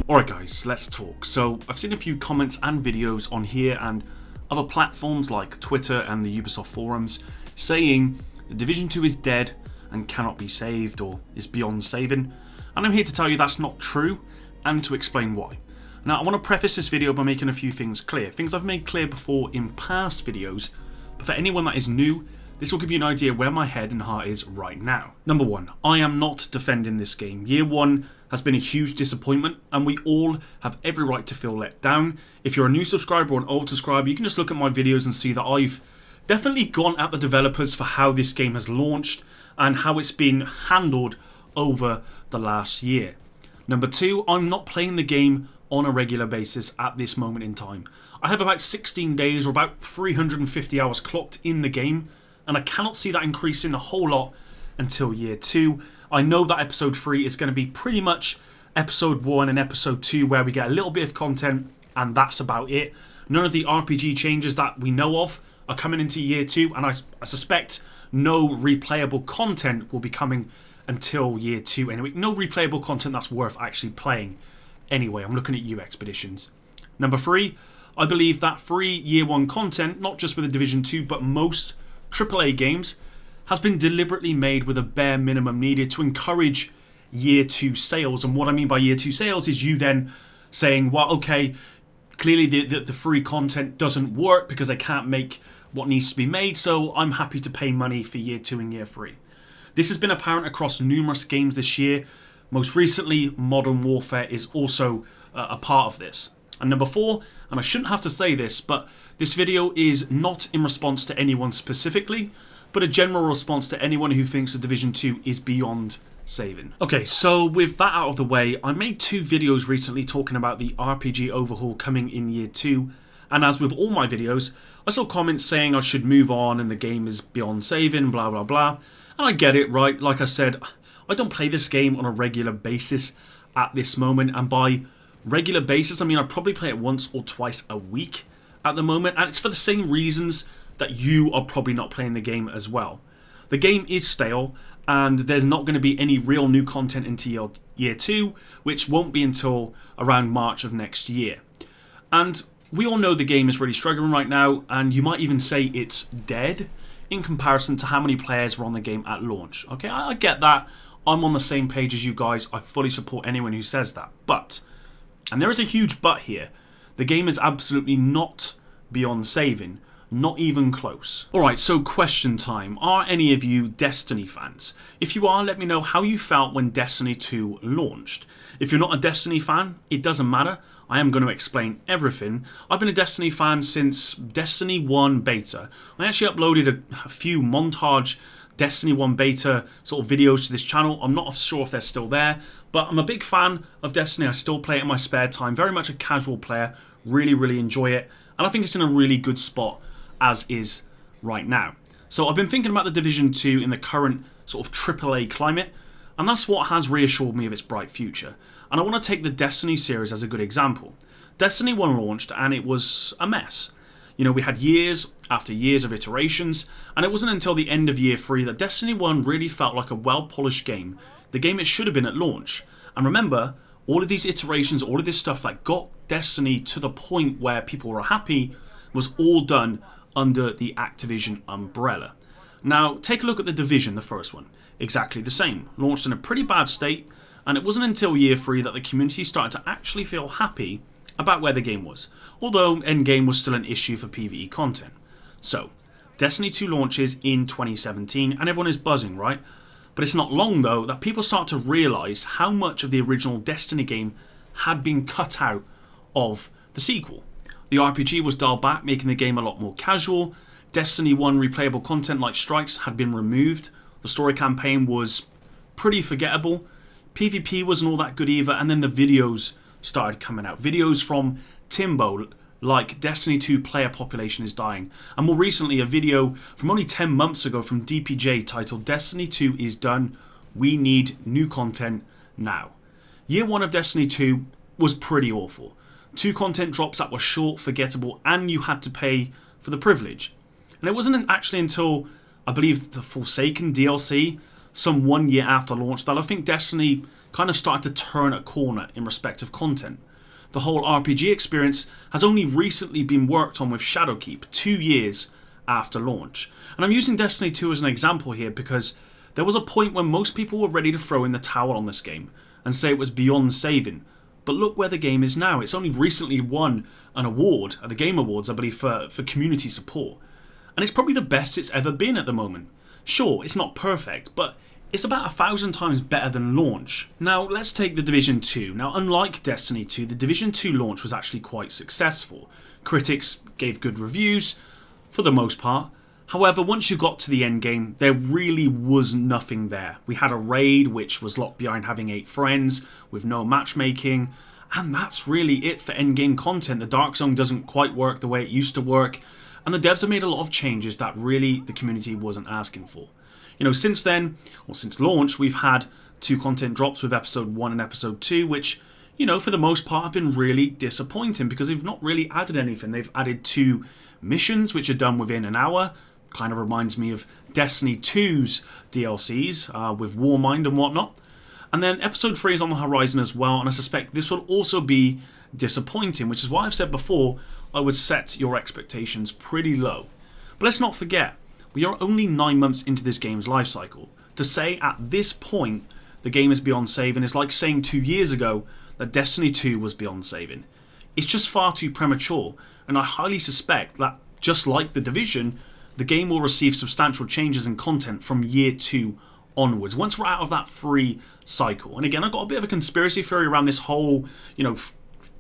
Alright guys, let's talk. So I've seen a few comments and videos on here and other platforms like Twitter and the Ubisoft forums saying the Division 2 is dead and cannot be saved or is beyond saving, and I'm here to tell you that's not true and to explain why. Now I want to preface this video by making a few things clear, things I've made clear before in past videos, but for anyone that is new, this will give you an idea where my head and heart is right now. Number one, I am not defending this game. Year one has been a huge disappointment and we all have every right to feel let down. If you're a new subscriber or an old subscriber, you can just look at my videos and see that I've definitely gone at the developers for how this game has launched and how it's been handled over the last year. Number two, I'm not playing the game on a regular basis at this moment in time. I have about 16 days or about 350 hours clocked in the game, and I cannot see that increasing a whole lot until year two. I know that episode 3 is going to be pretty much episode 1 and episode 2 where we get a little bit of content and that's about it. None of the RPG changes that we know of are coming into year 2, and I suspect no replayable content will be coming until year 2 anyway. No replayable content that's worth actually playing anyway. I'm looking at you expeditions. Number 3, I believe that free year 1 content, not just with the Division 2 but most AAA games, has been deliberately made with a bare minimum needed to encourage year 2 sales. And what I mean by year 2 sales is you then saying, well, okay, clearly the free content doesn't work because they can't make what needs to be made, so I'm happy to pay money for year 2 and year 3. This has been apparent across numerous games this year. Most recently, Modern Warfare is also a part of this. And number 4, and I shouldn't have to say this, but this video is not in response to anyone specifically, but a general response to anyone who thinks the Division 2 is beyond saving. Okay, so with that out of the way, I made 2 videos recently talking about the RPG overhaul coming in year 2, and as with all my videos, I saw comments saying I should move on and the game is beyond saving, blah blah blah, and I get it, right? Like I said, I don't play this game on a regular basis at this moment, and by regular basis I mean I probably play it once or twice a week at the moment, and it's for the same reasons that you are probably not playing the game as well. The game is stale and there's not going to be any real new content into year 2, which won't be until around March of next year. And we all know the game is really struggling right now, and you might even say it's dead in comparison to how many players were on the game at launch. Okay, I get that. I'm on the same page as you guys. I fully support anyone who says that. But, and there is a huge but here, the game is absolutely not beyond saving. Not even close. Alright, so question time. Are any of you Destiny fans? If you are, let me know how you felt when Destiny 2 launched. If you're not a Destiny fan, it doesn't matter. I am going to explain everything. I've been a Destiny fan since Destiny 1 beta. I actually uploaded a few montage Destiny 1 beta sort of videos to this channel. I'm not sure if they're still there, but I'm a big fan of Destiny. I still play it in my spare time. Very much a casual player. Really enjoy it. And I think it's in a really good spot as is right now. So I've been thinking about the Division 2 in the current sort of AAA climate, and that's what has reassured me of its bright future. And I want to take the Destiny series as a good example. Destiny 1 launched and it was a mess. You know, we had years after years of iterations, and it wasn't until the end of year 3 that Destiny 1 really felt like a well-polished game, the game it should have been at launch. And remember, all of these iterations, all of this stuff that got Destiny to the point where people were happy was all done under the Activision umbrella. Now, take a look at the Division, the first one. Exactly the same. Launched in a pretty bad state, and it wasn't until year 3 that the community started to actually feel happy about where the game was, although endgame was still an issue for PvE content. So, Destiny 2 launches in 2017, and everyone is buzzing, right? But it's not long, though, that people start to realise how much of the original Destiny game had been cut out of the sequel. The RPG was dialed back, making the game a lot more casual. Destiny 1 replayable content like strikes had been removed. The story campaign was pretty forgettable. PvP wasn't all that good either, and then the videos started coming out. Videos from Timbo, like Destiny 2 player population is dying. And more recently, a video from only 10 months ago from DPJ titled Destiny 2 is done. We need new content now. Year 1 of Destiny 2 was pretty awful. 2 content drops that were short, forgettable, and you had to pay for the privilege. And it wasn't actually until, I believe, the Forsaken DLC, some 1 year after launch, that I think Destiny kind of started to turn a corner in respect of content. The whole RPG experience has only recently been worked on with Shadowkeep 2 years after launch. And I'm using Destiny 2 as an example here because there was a point when most people were ready to throw in the towel on this game and say it was beyond saving. But look where the game is now. It's only recently won an award at the Game Awards, I believe, for community support. And it's probably the best it's ever been at the moment. Sure, it's not perfect, but it's about 1,000 times better than launch. Now, let's take The Division 2. Now, unlike Destiny 2, The Division 2 launch was actually quite successful. Critics gave good reviews, for the most part. However, once you got to the end game, there really was nothing there. We had a raid, which was locked behind having 8 friends, with no matchmaking, and that's really it for endgame content. The Dark Zone doesn't quite work the way it used to work, and the devs have made a lot of changes that really the community wasn't asking for. You know, since then, or since launch, we've had 2 content drops with episode 1 and episode 2, which, you know, for the most part have been really disappointing because they've not really added anything. They've added 2 missions, which are done within an hour. Kind of reminds me of Destiny 2's DLCs with Warmind and whatnot. And then episode 3 is on the horizon as well, and I suspect this will also be disappointing, which is why I've said before I would set your expectations pretty low. But let's not forget, we are only 9 months into this game's lifecycle. To say at this point the game is beyond saving is like saying 2 years ago that Destiny 2 was beyond saving. It's just far too premature, and I highly suspect that, just like The Division, the game will receive substantial changes in content from year 2 onwards, once we're out of that free cycle. And again, I've got a bit of a conspiracy theory around this whole, you know,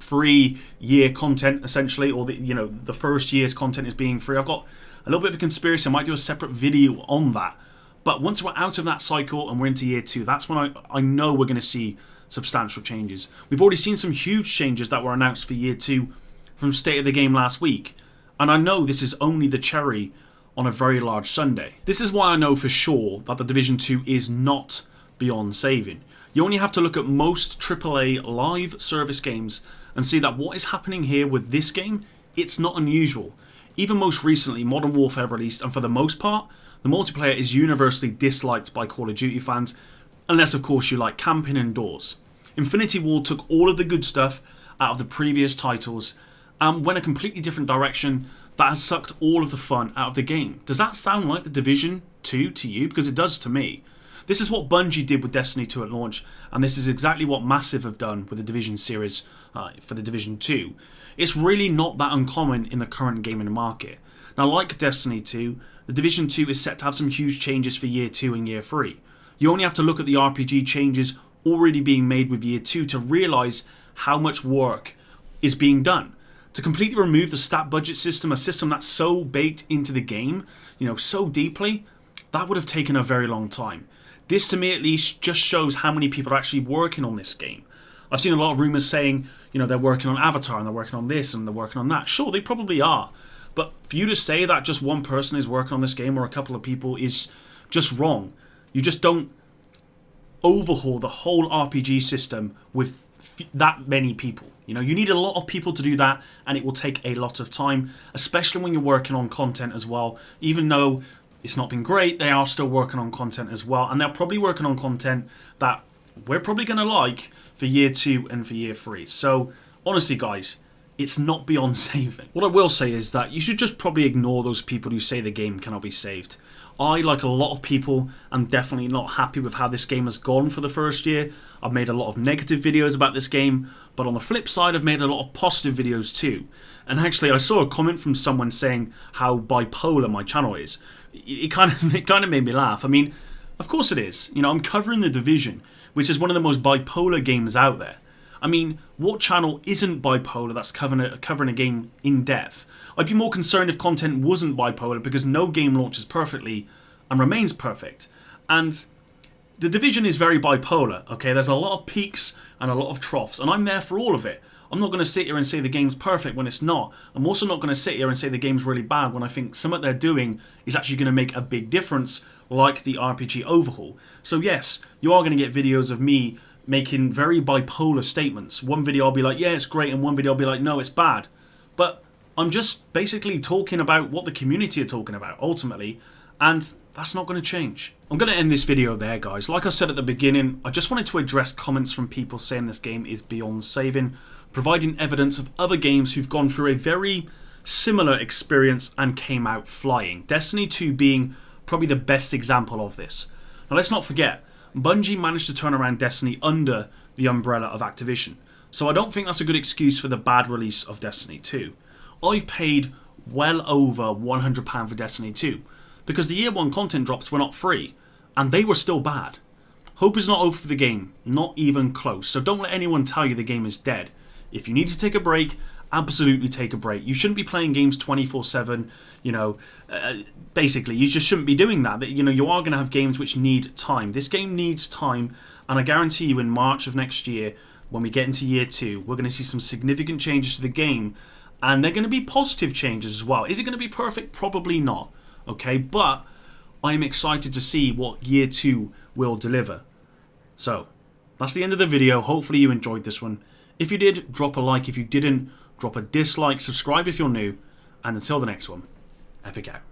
free year content, essentially, or the first year's content is being free. I've got a little bit of a conspiracy. I might do a separate video on that. But once we're out of that cycle and we're into year 2, that's when I know we're going to see substantial changes. We've already seen some huge changes that were announced for year 2 from State of the Game last week. And I know this is only the cherry on a very large sundae. This is why I know for sure that The Division 2 is not beyond saving. You only have to look at most AAA live service games and see that what is happening here with this game, it's not unusual. Even most recently, Modern Warfare released, and for the most part, the multiplayer is universally disliked by Call of Duty fans, unless of course you like camping indoors. Infinity Ward took all of the good stuff out of the previous titles and went a completely different direction that has sucked all of the fun out of the game. Does that sound like The Division 2 to you? Because it does to me. This is what Bungie did with Destiny 2 at launch, and this is exactly what Massive have done with the Division series for The Division 2. It's really not that uncommon in the current gaming market. Now, like Destiny 2, The Division 2 is set to have some huge changes for Year 2 and Year 3. You only have to look at the RPG changes already being made with Year 2 to realise how much work is being done. To completely remove the stat budget system, a system that's so baked into the game, so deeply, that would have taken a very long time. This, to me at least, just shows how many people are actually working on this game. I've seen a lot of rumours saying, they're working on Avatar and they're working on this and they're working on that. Sure, they probably are. But for you to say that just one person is working on this game or a couple of people is just wrong. You just don't overhaul the whole RPG system with that many people. You need a lot of people to do that, and it will take a lot of time, especially when you're working on content as well. Even though it's not been great, they are still working on content as well, and they're probably working on content that we're probably going to like for Year 2 and for Year 3. So, honestly guys, it's not beyond saving. What I will say is that you should just probably ignore those people who say the game cannot be saved. I, like a lot of people, am definitely not happy with how this game has gone for the first year. I've made a lot of negative videos about this game, but on the flip side, I've made a lot of positive videos too. And actually, I saw a comment from someone saying how bipolar my channel is. It kind of made me laugh. I mean, of course it is. I'm covering The Division, which is one of the most bipolar games out there. I mean, what channel isn't bipolar that's covering a game in depth? I'd be more concerned if content wasn't bipolar, because no game launches perfectly and remains perfect. And The Division is very bipolar, okay? There's a lot of peaks and a lot of troughs, and I'm there for all of it. I'm not going to sit here and say the game's perfect when it's not. I'm also not going to sit here and say the game's really bad when I think something they're doing is actually going to make a big difference, like the RPG overhaul. So yes, you are going to get videos of me making very bipolar statements. One video I'll be like, yeah, it's great, and one video I'll be like, no, it's bad. But I'm just basically talking about what the community are talking about, ultimately. And that's not going to change. I'm going to end this video there, guys. Like I said at the beginning, I just wanted to address comments from people saying this game is beyond saving, providing evidence of other games who've gone through a very similar experience and came out flying. Destiny 2 being probably the best example of this. Now let's not forget, Bungie managed to turn around Destiny under the umbrella of Activision. So I don't think that's a good excuse for the bad release of Destiny 2. I've paid well over £100 for Destiny 2 because the year 1 content drops were not free and they were still bad. Hope is not over for the game, not even close. So don't let anyone tell you the game is dead. If you need to take a break, absolutely take a break. You shouldn't be playing games 24/7, basically you just shouldn't be doing that. You are going to have games which need time. This game needs time, and I guarantee you in March of next year, when we get into year 2, we're going to see some significant changes to the game, and they're going to be positive changes as well. Is it going to be perfect? Probably not, okay, but I'm excited to see what year 2 will deliver. So that's the end of the video. Hopefully you enjoyed this one. If you did, drop a like. If you didn't, drop a dislike. Subscribe if you're new. And until the next one, Epic out.